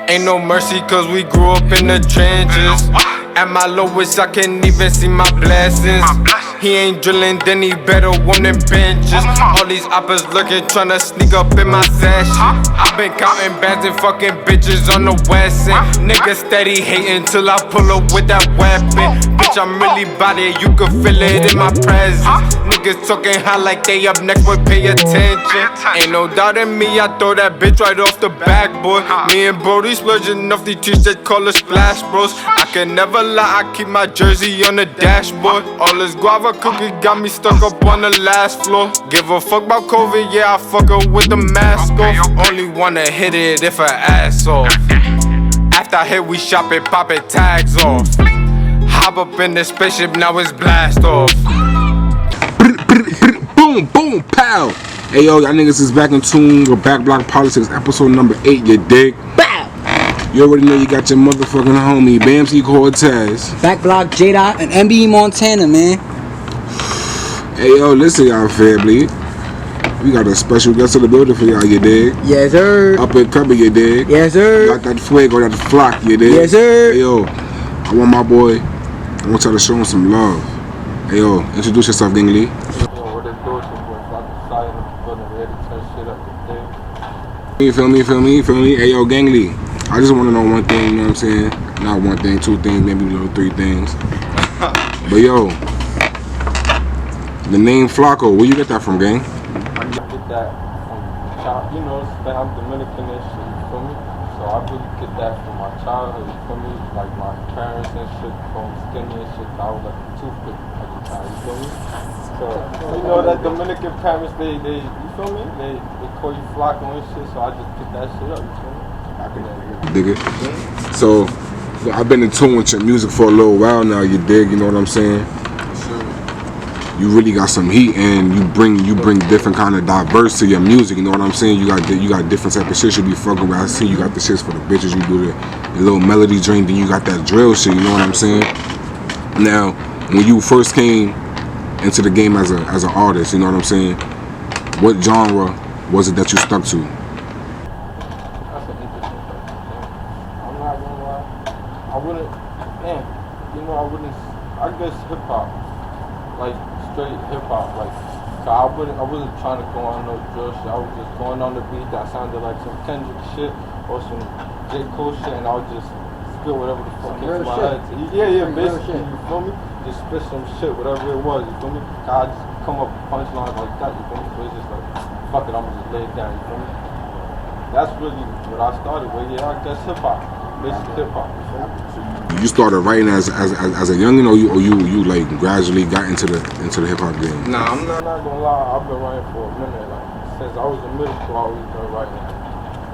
Ain't no mercy cause we grew up in the trenches. At my lowest I can't even see my blessings. He ain't drilling, then he better want them benches. All these oppers looking, tryna sneak up in my session. I been counting bands and fucking bitches on the west end. Niggas steady hating till I pull up with that weapon. Bitch, I'm really bout it, you can feel it in my presence. Niggas talking high like they up next, but pay attention. Ain't no doubt in me, I throw that bitch right off the backboard. Me and Brody splurging off these trees that call us Splash Bros. I can never lie, I keep my jersey on the dashboard. All this guava cookie got me stuck up on the last floor. Give a fuck about COVID, yeah, I fuck her with the mask off. Only wanna hit it if her ass off. After I hit, we shop it, pop it, tags off. Hop up in the spaceship, now it's blast off. Boom, boom, pow. Hey yo, y'all niggas is back in tune with BackBlock Politics, episode number 8, you dig? You already know you got your motherfucking homie, Bamsy Cortez. BackBlock, J-Dot, and MBE Montana, man. Hey yo, listen y'all family. We got a special guest in the building for y'all, you dig? Yes, sir. Up and coming, you dig? Yes, sir. Got that fuego, that flock, you dig? Yes, sir. Hey yo, I want my boy, I want y'all to show him some love. Hey yo, introduce yourself, Gingly. You feel me? Hey yo, Gangly, I just want to know one thing, you know what I'm saying? Not one thing, two things, maybe 3 things. But yo, the name Flako, where you get that from, gang? I get that from child, you know, I'm Dominican and shit, you feel me? So I really get that from my childhood, you feel me? Like my parents and shit, from skinny and shit, I was like a toothpick at the time, you feel me? So you know that Dominican parents, they you feel me? They call you Flako and shit, so I just pick that shit up, you feel me? I can dig it. So I've been in tune with your music for a little while now, you dig, you know what I'm saying? You really got some heat, and you bring different kind of diverse to your music, you know what I'm saying? You got different type of shit you be fucking with. I see you got the shits for the bitches, you do the little melody drink, then you got that drill shit, you know what I'm saying? Now, when you first came into the game as an artist, you know what I'm saying? What genre was it that you stuck to? That's an interesting question. I'm not gonna lie. I wouldn't, man, you know, I guess hip hop, like straight hip hop, like, so I wasn't trying to go on no drill shit. I was just going on the beat that sounded like some Kendrick shit or some J. Cole shit, and I would just spit whatever the fuck into my head. Yeah, basically, you feel me? Just spit some shit, whatever it was, you feel me? I just come up with punchlines like that, you feel me? So it's just like, fuck it, I'm just lay it down, you feel me? That's really what I started with, yeah, I guess hip hop, basic hip hop, you feel me? You started writing as a youngin', or you like gradually got into the hip hop game? Nah, I'm not gonna lie, I've been writing for a minute, like, since I was in middle school, I always been writing.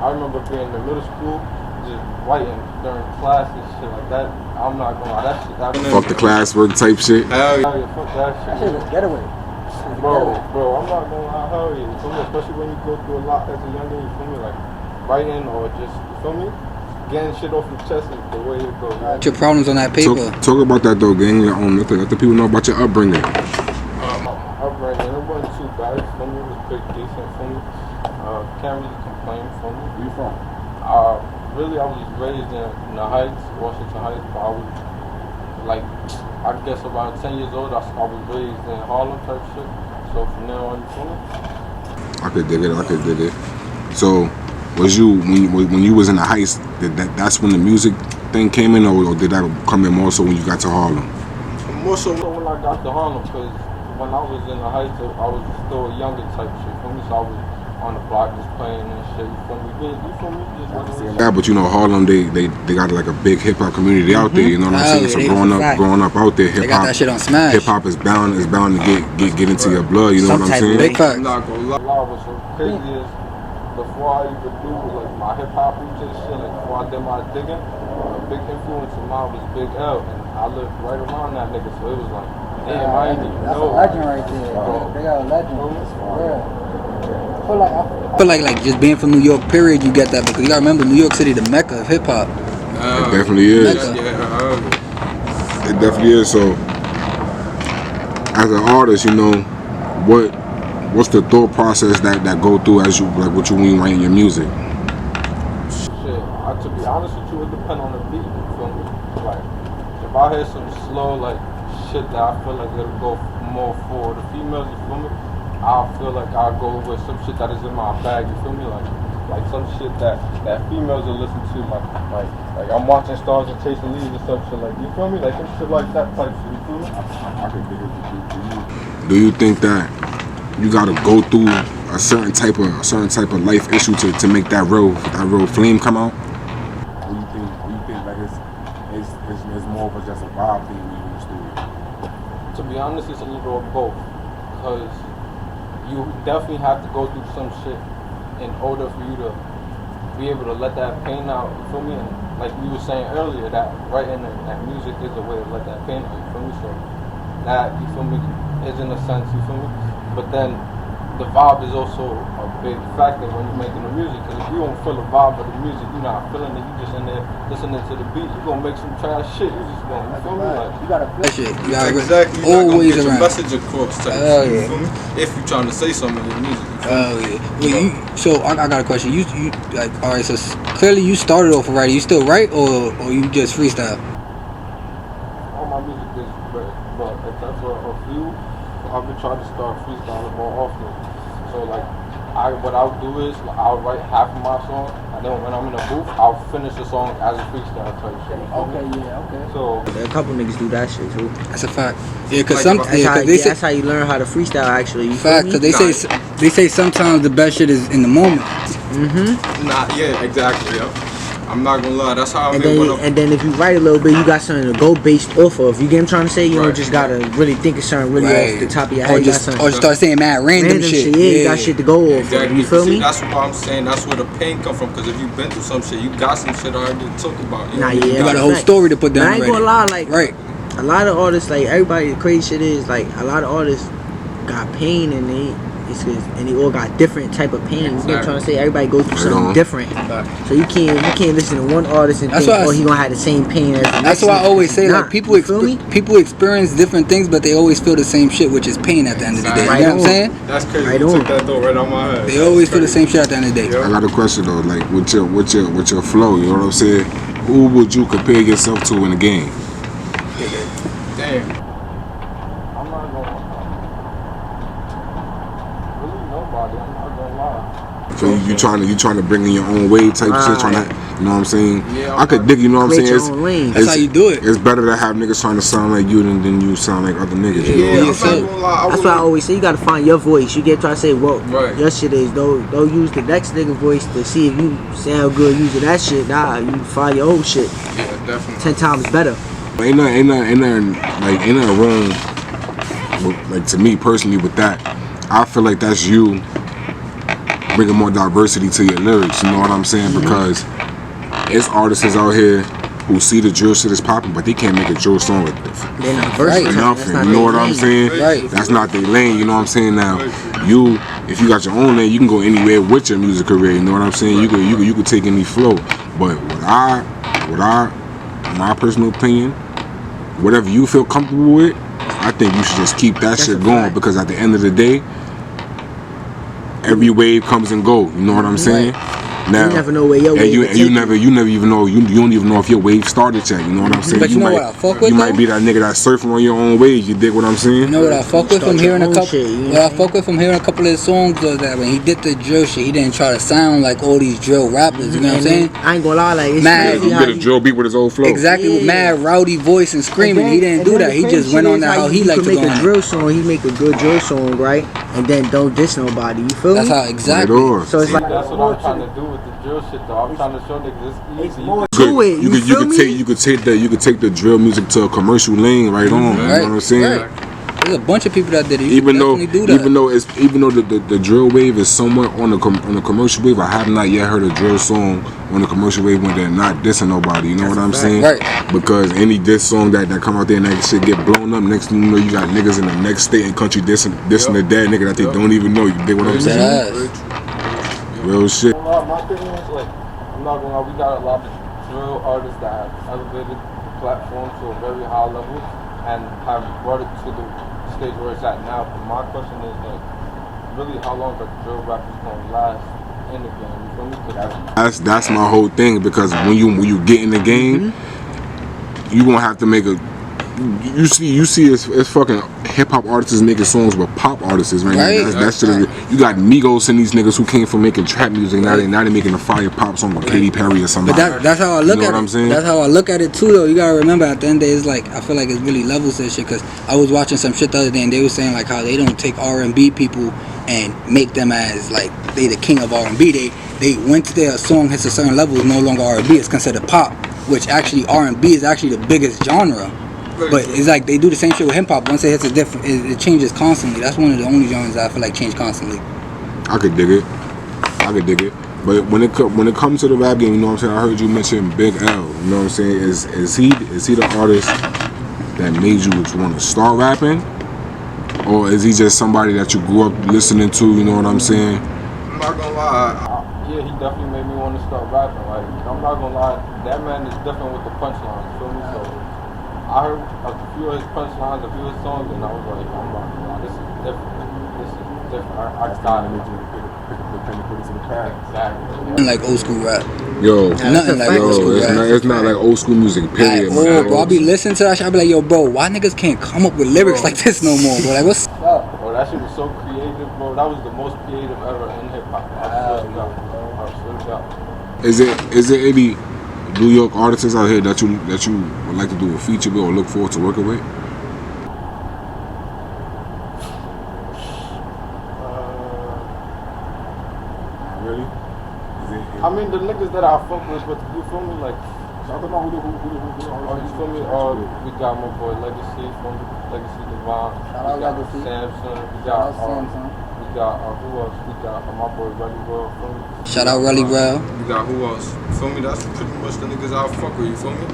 I remember being in middle school, just writing during class and shit like that. I'm not gonna lie, that shit. Fuck the classwork type shit. Hell yeah, fuck that shit. Getaway. Bro, I'm not gonna lie, hell yeah, you feel me? Especially when you go through a lot as a youngin', you feel me? Like writing or just, you feel me? Getting shit off your chest is the way it goes. Put your problems on that paper. Talk about that though, gang. Let the people know about your upbringing. Upbringing, it wasn't too bad, you feel me? It was pretty decent, feel me? Can't really complain, feel me? Where you from? Really, I was raised in the Heights, Washington Heights, but I was like, I guess around 10 years old, I was raised in Harlem type shit. So from there on, you feel me? I could dig it. So, was you when you was in the Heights? That's when the music thing came in, or did that come in more so when you got to Harlem? More so when I got to Harlem, because when I was in the Heights, I was still a younger type shit. For me, so I was on the block just playing and shit. You feel me? Yeah, but you know Harlem, they got like a big hip hop community out there. You know what I'm saying? So growing up out there, hip hop, got that shit on Smash. Hip hop is bound to get into your blood. You know what I'm saying? Big facts. I'm not gonna lie. What's so crazy is before I even do like my hip hop roots and shit, like before I did my digging, a big influence of mine was Big L, and I lived right around that nigga, so it was like, damn, I ain't even know. That's a legend right there. Big L legend. Yeah. I feel like just being from New York, period, you get that, because you gotta remember New York City, the mecca of hip hop. It definitely is. It definitely is. So, as an artist, you know, what what's the thought process that go through as you like what you when you writing your music? Shit, to be honest with you, it depends on the beat. You feel me? Like, if I hear some slow like shit that I feel like it'll go more for the females, you feel me? I feel like I'll go with some shit that is in my bag. You feel me? Like some shit that females will listen to. Like I'm watching Stars and Chasing Leaves or some shit. Like, you feel me? Like some shit like that type shit. You feel me? I could dig it. Do you think that you gotta go through a certain type of life issue to make that real flame come out? Or you think like it's more of just a vibe thing when you in the studio? To be honest, it's a little of both. Because you definitely have to go through some shit in order for you to be able to let that pain out, you feel me? And like we were saying earlier, that writing and that music is a way to let that pain out, you feel me? So that, you feel me, is in a sense, you feel me? But then the vibe is also a big factor when you're making the music, because if you don't feel the vibe of the music, you're not feeling it, you just in there listening to the beat, you're gonna make some trash shit, you just gonna, you feel me? Like, You gotta feel that shit. You gotta Exactly. always Get your around. message across type Oh, shit, yeah. you feel me? If you're trying to say something in your music. Oh yeah. Well, so I got a question. You like, all right. So clearly you started off a writer. You still write, or you just freestyle? all my music is written, but except for a few, I've been trying to start freestyling more often. So like, what I'll do is I'll write half of my song, and then when I'm in the booth, I'll finish the song as a freestyle type shit. Okay. So A couple niggas do that shit too. That's a fact. Yeah, cause That's, they say that's how you learn how to freestyle actually. You fact. feel Cause me? they say sometimes the best shit is in the moment. Nah, yeah, exactly, yo. I'm not gonna lie, that's how I And feel when and then if you write a little bit, you got something to go based off of. You get what I'm trying to say? You don't Right. just gotta really think of something really off the top of your head. Or You got just something start saying mad random shit. Yeah, you got shit to go off. Exactly. You feel See, me? that's what I'm saying. That's where the pain come from. Because if you've been through some shit, you got some shit already to talk about. Nah, You know? yeah. You got a whole Like, story to put down I ain't already. gonna lie, like Right. a lot of artists, like everybody, the crazy shit is like a lot of artists got pain and they all got different type of pain. You know what I'm trying to say? Everybody goes through something different. So you can't listen to one artist and That's think, why oh, he gonna have the same pain as the That's next why I nigga. always say Nah, like people you feel me? people experience different things, but they always feel the same shit, which is pain at the end of the day. Right You know what I'm on. saying? That's crazy. Right You on. took that though right on my head. They always feel the same shit at the end of the day. Yeah. I got a question though, like with your flow, you know what I'm saying? Who would you compare yourself to in the game? Damn. I'm not gonna really nobody. I'm not gonna lie. So you trying to bring in your own way type shit, trying to, you know what I'm saying? Yeah, I could dig, you know what I'm Create saying? your own lane. That's how you do it. It's better to have niggas trying to sound like you than you sound like other niggas. you know? Yeah, I'm yes, not sir. gonna lie. That's why I always say you gotta find your voice. You get try to say what Right. your shit is. Don't use the next nigga voice to see if you sound good using that shit. Nah, you find your own shit. Yeah, definitely. 10 times better. Ain't nothing wrong with, like to me personally with that. I feel like that's you bringing more diversity to your lyrics, you know what I'm saying? Because it's artists out here who see the drill shit is popping, but they can't make a drill song with They're not Right. versatile. That's nothing. not You know their what I'm lane. saying? Right. That's not their lane, you know what I'm saying? Now, if you got your own lane, you can go anywhere with your music career, you know what I'm saying? You could take any flow. But my personal opinion, whatever you feel comfortable with, I think you should just keep that That's shit a going fact. because at the end of the day, every wave comes and goes. You know what I'm saying? Now, You never know where your and wave you will and you take never even know you don't even know if your wave started yet. You know what I'm saying? But you know might, what I fuck with, you might though? be that nigga that's surfing on your own wave. You dig what I'm saying? You know what I fuck with Start from your hearing a own couple. shit, you know What I what I'm fuck with from hearing a couple of his songs was that when he did the drill shit, he didn't try to sound like all these drill rappers. You know what I'm And saying? then, I ain't gonna lie, like it's Mad. crazy He how did a you- drill beat with his old flow. Exactly, with Yeah. mad rowdy voice and screaming. He didn't do that. He just went on that how he liked to make go a on. drill song. He make a good drill song, right? And then don't diss nobody. You feel That's me? how Right exactly. on. So it's like That's what I'm trying to do with the drill shit though. I'm trying to show niggas it's easy. to it. You feel me? You could take the drill music to a commercial lane right on. You know what I'm saying? Right. There's a bunch of people that did it. You Even can though definitely do that. even though the drill wave is somewhat on the commercial wave, I have not yet heard a drill song on the commercial wave when they're not dissing nobody. You know what I'm saying? Right. Because any diss song that come out there and that shit get blown up, next thing you know, you got niggas in the next state and country dissing the dead nigga that they don't even know. You dig what I'm saying? Yes. Real shit. My thing is like, I'm not gonna lie, we got a lot of drill artists that have elevated the platform to a very high level and have brought it to the stage where it's at now. But my question is like, really how long a drill rap is gonna last in the game. You feel me? 'Cause That's my whole thing, because when you get in the game, you gonna have to make a. You see, it's fucking hip hop artists making songs with pop artists right now. That's shit. You got Migos and these niggas who came from making trap music. Now they making a fire pop song with Katy Perry or something. But that's how I look at it. I'm saying? That's how I look at it too, though. You gotta remember, at the end of the day, it's like, I feel like it's really levels to this shit. Cause I was watching some shit the other day, and they were saying like how they don't take R&B people and make them as like they the king of R&B. They once their song hits a certain level, it's no longer R&B. It's considered pop, which actually R&B is actually the biggest genre. But it's like they do the same shit with hip hop. Once it hits a different, it changes constantly. That's one of the only genres that I feel like change constantly. I could dig it. But when it comes to the rap game, you know what I'm saying? I heard you mention Big L. You know what I'm saying? Is he the artist that made you want to start rapping, or is he just somebody that you grew up listening to? You know what I'm saying? I'm not gonna lie. yeah, he definitely made me want to start rapping. Like, I'm not gonna lie, that man is different with the punchlines. Feel me? So I heard a few of his punchlines, a few of his songs, and I was like, I'm not gonna lie, this is different. I got it. Put it to the past. Exactly. Like old school rap. Yo, Nothing like old school rap. it's not like old school music, period. Like, man. bro, I be listening to that shit. I be like, yo, bro, why niggas can't come up with lyrics like this no more, bro? Like, what's up? Bro, that shit was so creative, bro. That was the most creative ever in hip hop. I swear to God. Is there any New York artists out here that you would like to do a feature with or look forward to working with? Really? I mean, the niggas that I fuck with, but you feel me? Like, Shout out to who you feel me? We got my boy Legacy from Legacy Divine. Shout out We got Legacy. Samson. We Shout got out Samson. We got who else? We got my boy Relly World. Feel me? Shout out Relly Rel. You got who else? You feel me? That's pretty much the niggas I fuck with. You feel me?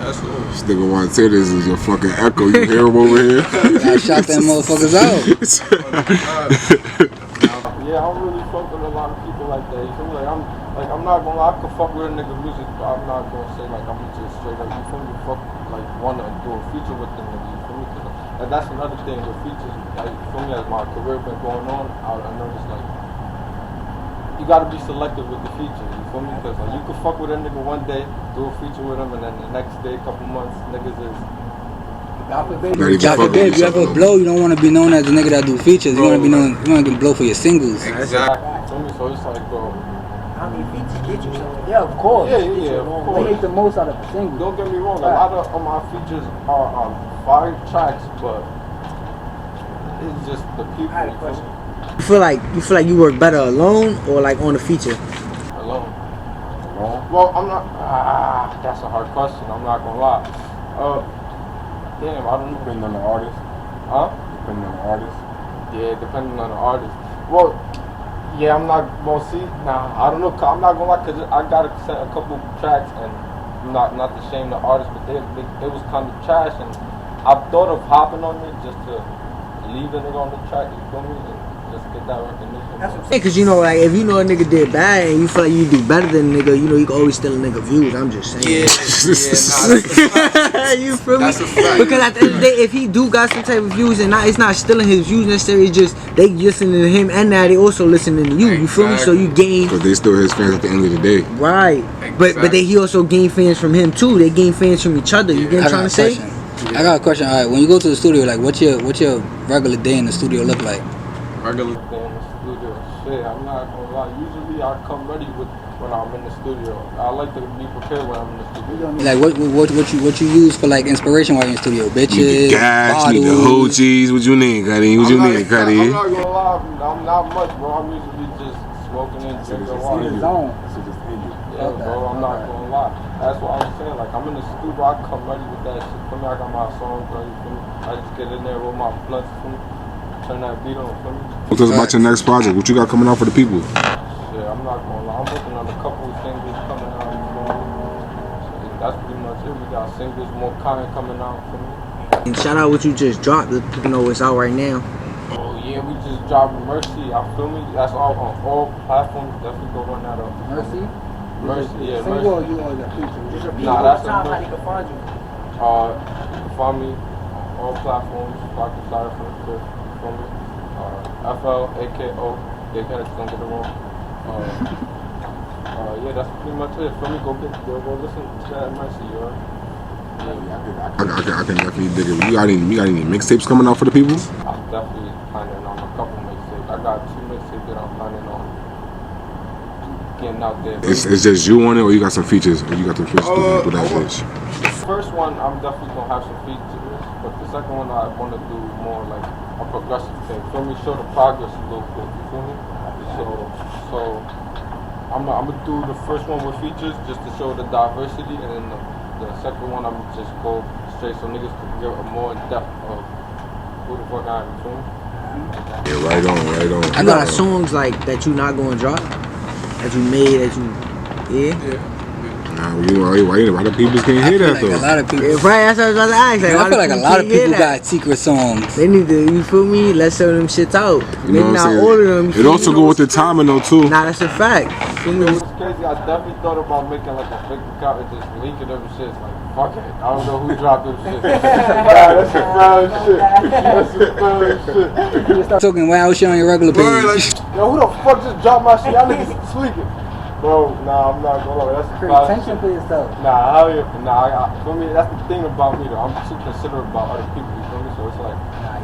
That's cool. This nigga want to say this is your fucking echo. You hear him over here? I shot them motherfuckers out. Yeah, I'm really fuck with a lot of people like that. You feel me? I'm not gonna lie, I could fuck with a nigga music, but I'm not gonna say like I'm just straight up. You feel me? Fuck, like wanna do a feature with them niggas. You feel me? And that's another thing with features. Like, you feel me? As my career been going on, I noticed like you gotta be selective with the features. You feel me? Because like you could fuck with a nigga one day, do a feature with him, and then the next day, couple months, niggas is. God forbid, if you ever blow, you don't want to be known as the nigga that do features. You want to be known, you want to blow for your singles. Exactly. You feel me? So it's like, bro. How many features get you something? Yeah, of course. Yeah, of course. Make the most out of the single. Don't get me wrong, a lot of my features are fire tracks, but it's just the people. I had a question. You feel like you work better alone or like on a feature? Alone. Well, I'm not. That's a hard question. I'm not gonna lie. Damn, I don't know. Depending on the artist. Huh? Depending on the artist. Yeah, depending on the artist. Well, yeah, I'm not. Well, see, I don't know. I'm not gonna lie, cause I gotta send a couple tracks, and I'm not to shame the artist, but it was kind of trash, and I've thought of hopping on it just to leave the nigga on the track. You feel me? And just get that recognition. Yeah, cause you know, like if you know a nigga did bad and you feel like you do better than a nigga, you know you can always steal a nigga views. I'm just saying. You feel me? That's a fact. Because at the end of the day, if he do got some type of views, and it's not stealing his views necessarily, it's just they listening to him and now they also listening to you. You feel me? So you gain. Because they still his fans at the end of the day. Right. But he also gain fans from him too. They gain fans from each other. You get what I'm trying to say? I got a question. All right, when you go to the studio, like, what's your regular day in the studio look like? Regular. In the studio, shit, I'm not gonna lie. Usually I come ready with when I'm in the studio. I like to be prepared when I'm in the studio. Like, what you use for like inspiration while you're in the studio? Bitches, Need the gas, need the hoochies. What you need, Cuddy? What you need, Cuddy? I'm not gonna lie, I'm not much, bro. I'm usually just smoking and drinking water. Yeah, bro, I'm not gonna lie. That's what I'm saying. Like, I'm in the studio, I come ready with that shit. For me, I got my songs ready for me. I just get in there with my blunts for me. Turn that beat on for me. Tell us about your next project. What you got coming out for the people? Shit, I'm not gonna lie. I'm working on a couple of singles coming out. You know? So that's pretty much it. We got singles, more content coming out for me. And shout out what you just dropped. Let people know it's out right now. Oh yeah, we just dropped Mercy. I feel me. That's all on all platforms. Definitely go run that up. Mercy. Mercy, yeah, Single Mercy. or you or your feature? Nah, that's a how Mercy. they can find you. You can find me on all platforms. FLAKOSAYA for me. FLAKO, dickheads, don't get it wrong. Yeah, that's pretty much it. For me, go listen to that Mercy, you know? I can definitely dig it. You got any mixtapes coming out for the people? I'm definitely planning on a couple mixtapes. I got 2 mixtapes that I'm planning on getting out there. It's just you on it, or you got some features? Or you got the features with that bitch? The first one, I'm definitely gonna have some features, but the second one, I want to do more like a progressive thing. Feel me? Show the progress a little bit. You feel me? So I'm gonna do the first one with features just to show the diversity, and then the second one, I'm just go straight so niggas can get a more in depth of who the fuck I am. You feel me? Yeah, right on. I got songs like that you not gonna drop, that you made, that you, Nah, why the people can't hear that though? A lot of people. Right, that's what I was about to ask. I feel like a lot of people got secret songs. They need to, you feel me? Let's sell them shits out. You know Maybe what not I'm saying? all of them. It also go with the timing though too. Nah, that's a fact. You know what's crazy? I definitely thought about making like a fake account and just linking them shit. Like, fuck it. I don't know who dropped them shit. That's some brown shit. That's some brown shit. Talking wild shit on your regular page. Yo, who the fuck just dropped my shit? Y'all niggas tweaking. Bro, nah, I'm not gonna lie. That's some foul shit. for yourself. Nah, hell yeah. Nah, for me, that's the thing about me though. I'm too considerate about other people, you feel me? So it's like,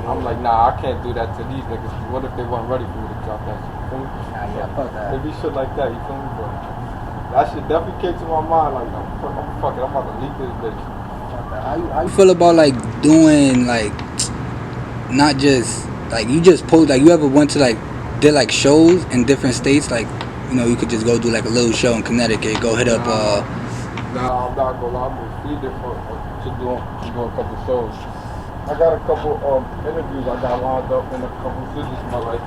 I'm like, nah, I can't do that to these niggas. What if they weren't ready for me to drop that shit, you feel me? fuck that. Maybe shit like that, you feel me? But that shit definitely came to my mind, like, fuck it, I'm about to leak this bitch. How you feel about like doing like not just like you just post like you ever went to like did like shows in different states, like you know you could just go do like a little show in Connecticut, go hit up Nah, I'm not gonna lie, I'm gonna feed it to do a couple shows. I got a couple interviews I got lined up in a couple cities, but like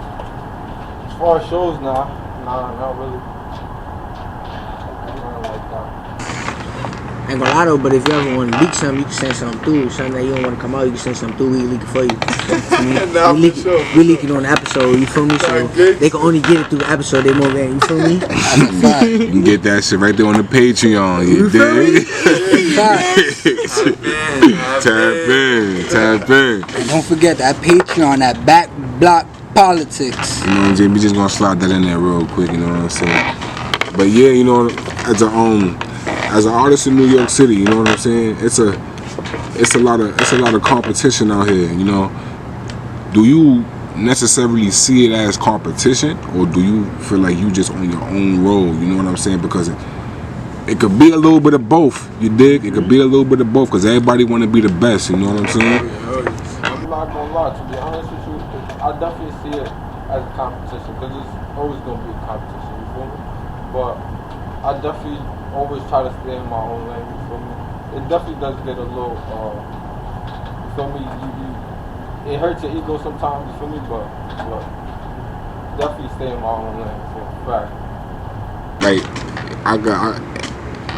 as far as shows now, not really. Nothing like that. I ain't gonna lie though, but if you ever want to leak something, you can send something through. Something that you don't want to come out, you can send something through. We leak it for you. We leak it on the episode. You feel me? So they can only get it through the episode. They more than you feel me? You can get that shit right there on the Patreon. You dig? Tap in. And don't forget that Patreon, that BackBlock politics. You know, Jay, we just gonna slide that in there real quick. You know what I'm saying? But yeah, you know, as an artist in New York City, you know what I'm saying? It's a lot of competition out here. You know, do you necessarily see it as competition, or do you feel like you just on your own road? You know what I'm saying? Because it could be a little bit of both. You dig? It could be a little bit of both because everybody want to be the best. You know what I'm saying? I'm not gonna lie, to be honest with you, I definitely see it as a competition because it's always gonna be a competition, you feel me? But I definitely always try to stay in my own lane, you feel me? It definitely does get a little, you feel me? It hurts your ego sometimes, you feel me? But look, definitely stay in my own lane, for a fact. Like,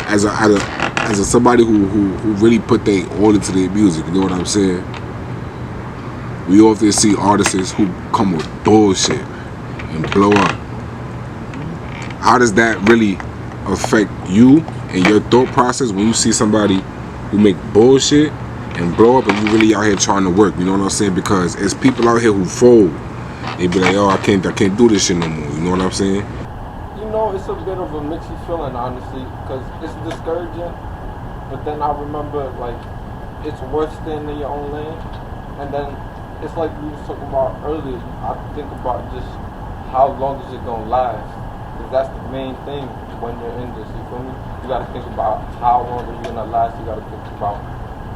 as a somebody who really put their all into their music, you know what I'm saying? We often see artists who come with bullshit and blow up. How does that really affect you and your thought process when you see somebody who make bullshit and blow up and you really out here trying to work? You know what I'm saying? Because it's people out here who fold. They be like, oh, I can't do this shit no more. You know what I'm saying? You know, it's a bit of a mixy feeling, honestly, because it's discouraging. But then I remember, like, it's worth staying in your own lane. And then it's like we was talking about earlier. I think about just how long is it gonna last? Because that's the main thing when you're in this. You feel me? You gotta think about how long are you gonna last. You gotta think about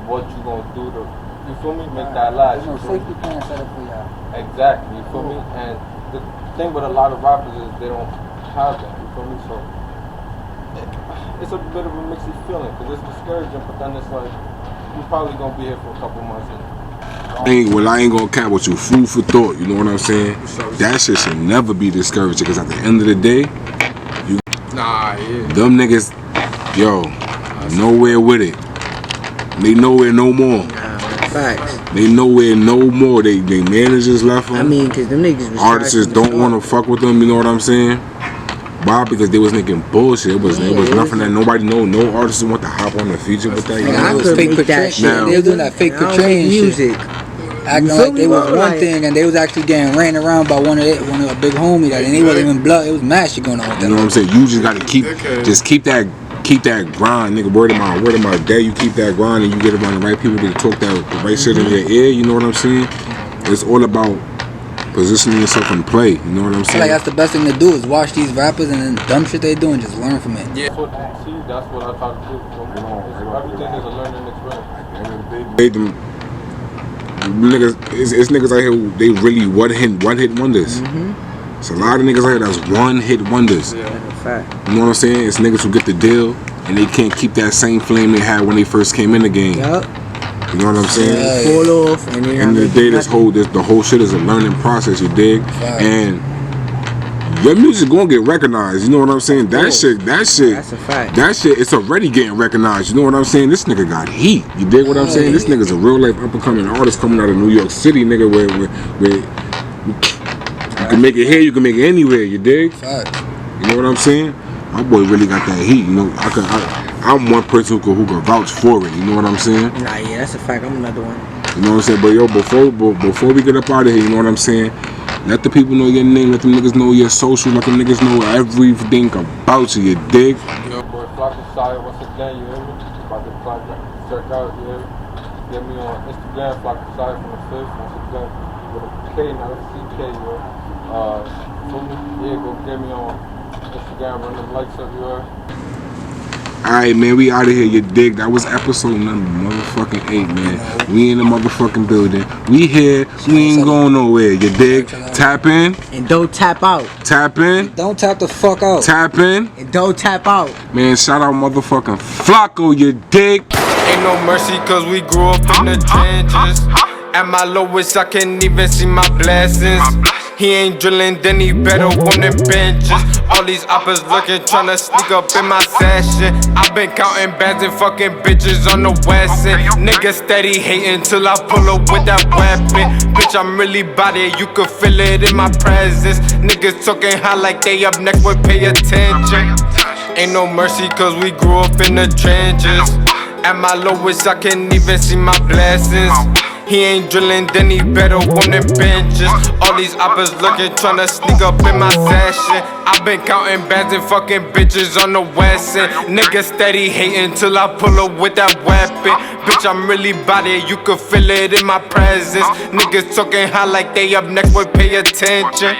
what you gonna do to, you feel me? Make that last. There's no safety plan set up for y'all. Exactly. You feel me? And the thing with a lot of rappers is they don't have that. You feel me? So it's a bit of a mixy feeling because it's discouraging, but then it's like you're probably gonna be here for a couple months. I ain't gonna cap with you. Food for thought. You know what I'm saying? That shit should never be discouraging because at the end of the day, them niggas, nowhere with it. They nowhere no more. Facts. They nowhere no more. They managers left them. I mean, because them niggas was artists don't want to fuck with them. You know what I'm saying? Why? Because they was making bullshit. It was nothing that nobody know. No artists want to hop on the feature with that. You know? It was fake portrayal. They were doing that fake portrayal music. acting feel like me, they was bro? one Like- thing and they was actually getting ran around by one of a big homie that and they wasn't even blood. It was mad shit going on with You them. know what I'm saying? You just gotta keep that grind, nigga. Word of my day. You keep that grind and you get around the right people to talk the right shit in your ear. You know what I'm saying? It's all about positioning yourself in play. You know what I'm I feel saying? like that's the best thing to do is watch these rappers and then dumb shit they do and just learn from it. That's what I try to do. Everything is a learning experience. At the end of the day, Made them niggas. It's niggas out here who they really one hit wonders. It's a lot of niggas out here that's one hit wonders. That's a fact. You know what I'm saying? It's niggas who get the deal and they can't keep that same flame they had when they first came in the game. Yup. You know what I'm saying? Yeah. Fall off and then End of the day, the whole shit is a learning process. You dig? And your music gonna get recognized. You know what I'm saying? That shit. That's a fact. That shit, it's already getting recognized. You know what I'm saying? This nigga got heat. You dig what I'm saying? This nigga's a real life up and coming artist coming out of New York City, nigga. Where you can make it here, you can make it anywhere. You dig? Facts. You know what I'm saying? My boy really got that heat. You know, I'm one person who can vouch for it. You know what I'm saying? Nah, yeah, that's a fact. I'm another one. You know what I'm saying? But yo, before we get up out of here, you know what I'm saying? Let the people know your name. Let them niggas know your social. Let them niggas know everything about you. You dig? Yo, boy, FLAKOSAYA, once again, you hear me? About to check out, you hear me? Get me on Instagram, FLAKOSAYA from the fifth, once again, with a K, not a CK, yo. Feel me? Yeah, go get me on Instagram, run them likes up, you heard? Alright, man, we out of here. You dig? That was episode number motherfucking 8, man. We in the motherfucking building. We here. We ain't going nowhere. You dig? Tap in. And don't tap out. Tap in. Don't tap the fuck out. Tap in. And don't tap out. Man, shout out motherfucking Flako. You dig? Ain't no mercy cause we grew up in the trenches. At my lowest I can't even see my blessings. He ain't drilling, then he better on them benches. All these uppers looking, tryna sneak up in my session. I've been counting bands and fucking bitches on the west end. Niggas steady hating till I pull up with that weapon. Bitch, I'm really bout it, you can feel it in my presence. Niggas talking high like they up next, but pay attention. Ain't no mercy cause we grew up in the trenches. At my lowest I can't even see my blessings. He ain't drilling, then he better on them benches. All these uppers looking, tryna sneak up in my session. I've been counting bands and fucking bitches on the west end. Niggas steady hating till I pull up with that weapon. Bitch, I'm really bout it, you can feel it in my presence. Niggas talking high like they up next, but pay attention.